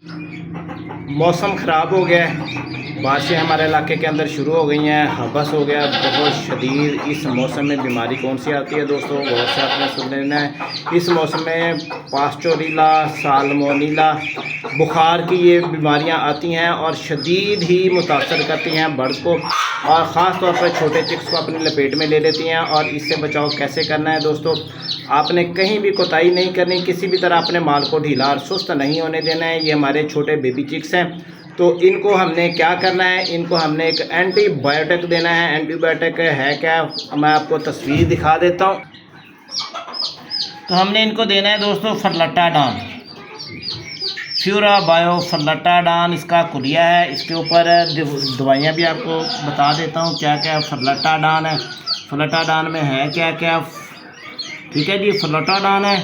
मौसम ख़राब हो गया है, बारिशें हमारे इलाके के अंदर शुरू हो गई हैं, हबस हो गया बहुत शदीद। इस मौसम में बीमारी कौन सी आती है दोस्तों, गौर से आपने सुन लेना है। इस मौसम में पास्टोरीला, साल्मोनीला, बुखार की ये बीमारियां आती हैं और शदीद ही मुतासर करती हैं बर्ड्स को, और ख़ास तौर पर छोटे चिक्स को अपनी लपेट में ले लेती हैं। और इससे बचाव कैसे करना है दोस्तों, आपने कहीं भी कोताही नहीं करनी, किसी भी तरह अपने माल को ढीला और सुस्त नहीं होने देना है। ये हमारे छोटे बेबी चिक्स हैं, तो इनको हमने क्या करना है, इनको हमने एक एंटीबायोटिक देना है। एंटीबायोटिक है क्या, मैं आपको तस्वीर दिखा देता हूँ। तो हमने इनको देना है दोस्तों फर्लटाडान, फ्यूरा बायो फर्लटाडान इसका कुलिया है। इसके ऊपर दवाइयाँ भी आपको बता देता हूँ क्या क्या फर्लटाडान है। फर्लटाडान में है क्या क्या, ठीक है जी। फर्लटाडान है,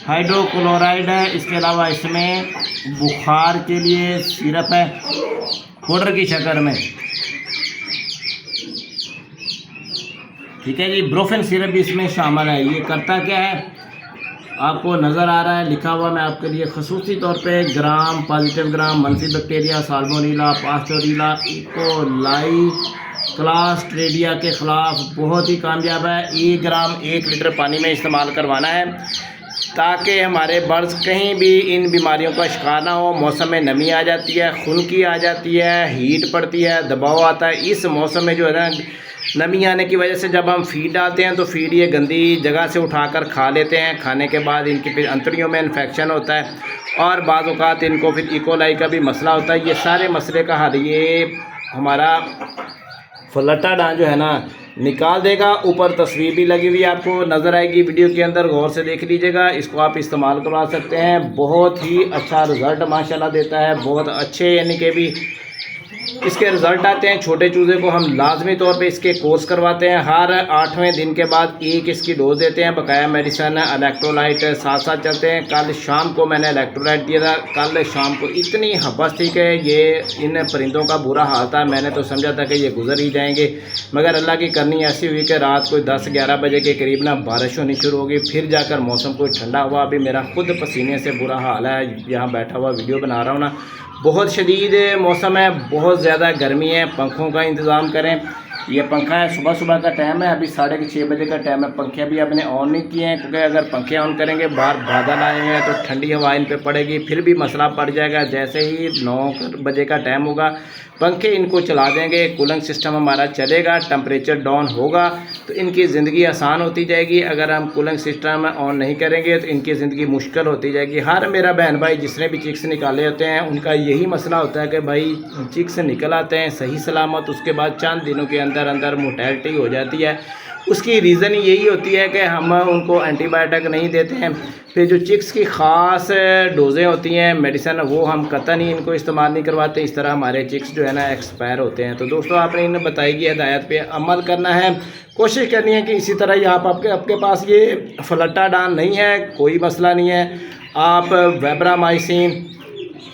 हाइड्रोक्लोराइड है, इसके अलावा इसमें बुखार के लिए सिरप है पाउडर की शक्ल में, ठीक है जी। ब्रोफेन सिरप भी इसमें शामिल है। ये करता क्या है, आपको नज़र आ रहा है लिखा हुआ, मैं आपके लिए खसूसी तौर पे ग्राम पॉजिटिव ग्राम, मंफी bacteria, salmonella, pasteurella, E coli, clostridia के ख़िलाफ़ बहुत ही कामयाब है। 1 ग्राम 1 लीटर पानी में इस्तेमाल करवाना है, ताकि हमारे बर्ड्स कहीं भी इन बीमारियों का शिकार ना हो। मौसम में नमी आ जाती है, खुनकी आ जाती है, हीट पड़ती है, दबाव आता है। इस मौसम में जो है ना, नमी आने की वजह से जब हम फीड डालते हैं तो फीड ये गंदी जगह से उठाकर खा लेते हैं। खाने के बाद इनकी फिर अंतड़ियों में इन्फेक्शन होता है और बाज़ औक़ात इनको फिर इकोलाई का भी मसला होता है। ये सारे मसले का हल ये हमारा फर्लटाडान जो है ना निकाल देगा। ऊपर तस्वीर भी लगी हुई है, आपको नज़र आएगी वीडियो के अंदर, गौर से देख लीजिएगा। इसको आप इस्तेमाल करवा सकते हैं, बहुत ही अच्छा रिज़ल्ट माशाल्लाह देता है, बहुत अच्छे यानी कि भी इसके रिज़ल्ट आते हैं। छोटे चूज़े को हम लाजमी तौर पे इसके कोर्स करवाते हैं, हर 8वें दिन के बाद एक इसकी डोज देते हैं। बकाया मेडिसन, इलेक्ट्रोलाइट साथ साथ चलते हैं। कल शाम को मैंने इलेक्ट्रोलाइट दिया था, कल शाम को इतनी हबस थी कि ये इन परिंदों का बुरा हाल था, मैंने तो समझा था कि ये गुजर ही जाएंगे, मगर अल्लाह की करनी ऐसी हुई कि रात को 10-11 बजे के करीब ना बारिश होनी शुरू होगी, फिर जाकर मौसम कोई ठंडा हुआ। अभी मेरा खुद पसीने से बुरा हाल है, यहाँ बैठा हुआ वीडियो बना रहा हूँ ना, बहुत शदीद मौसम है, बहुत ज़्यादा गर्मी है। पंखों का इंतज़ाम करें। ये पंखा है, सुबह सुबह का टाइम है, अभी 6:30 बजे का टाइम है। पंखे अभी आपने ऑन नहीं किए हैं, क्योंकि अगर पंखे ऑन करेंगे, बाहर बादल आए हैं तो ठंडी हवा इन पे पड़ेगी, फिर भी मसला पड़ जाएगा। जैसे ही 9 बजे का टाइम होगा, पंखे इनको चला देंगे, कूलिंग सिस्टम हमारा चलेगा, टेम्परेचर डाउन होगा, तो इनकी ज़िंदगी आसान होती जाएगी। अगर हम कूलिंग सिस्टम ऑन नहीं करेंगे तो इनकी ज़िंदगी मुश्किल होती जाएगी। हर मेरा बहन भाई जिसने भी चिक्स निकाले होते हैं, उनका यही मसला होता है कि भाई चिक्स निकल आते हैं सही सलामत, उसके बाद चंद दिनों के अंदर अंदर मोर्टेलिटी हो जाती है। उसकी रीज़न यही होती है कि हम उनको एंटीबायोटिक नहीं देते हैं। फिर जो चिक्स की ख़ास डोज़ें होती हैं मेडिसन, वो हम कतई नहीं इनको इस्तेमाल नहीं करवाते। इस तरह हमारे चिक्स जो है ना एक्सपायर होते हैं। तो दोस्तों, आपने इन्हें बताई गई हिदायत पे अमल करना है, कोशिश करनी है कि इसी तरह यहाँ पर आपके पास ये फर्लटाडान नहीं है, कोई मसला नहीं है। आप वेब्रामाइसिन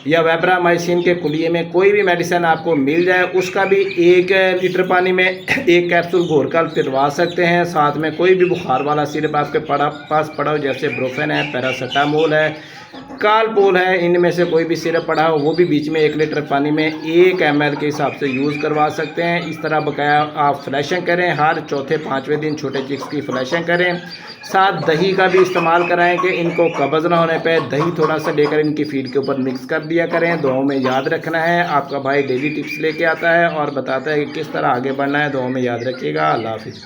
या वेब्रामाइसिन के कुलिये में कोई भी मेडिसिन आपको मिल जाए, उसका भी 1 लीटर पानी में 1 कैप्सूल घोर कर पिलवा सकते हैं। साथ में कोई भी बुखार वाला सिरप आपके पास पड़ा हो, जैसे ब्रोफेन है, पैरासीटामोल है, कालपोल है, इनमें से कोई भी सिरप पड़ा हो, वो भी बीच में 1 लीटर पानी में 1 ml के हिसाब से यूज़ करवा सकते हैं। इस तरह बकाया आप फ्लैशिंग करें, हर 4-5वें दिन छोटे चिक्स की फ्लैशिंग करें। साथ दही का भी इस्तेमाल कराएं कि इनको कब्ज़ ना होने पे दही थोड़ा सा लेकर इनकी फीड के ऊपर मिक्स कर दिया करें। दुआओं में याद रखना है। आपका भाई डेली टिप्स लेके आता है और बताता है कि किस तरह आगे बढ़ना है। दुआओं में याद रखिएगा। अल्लाह हाफिज़।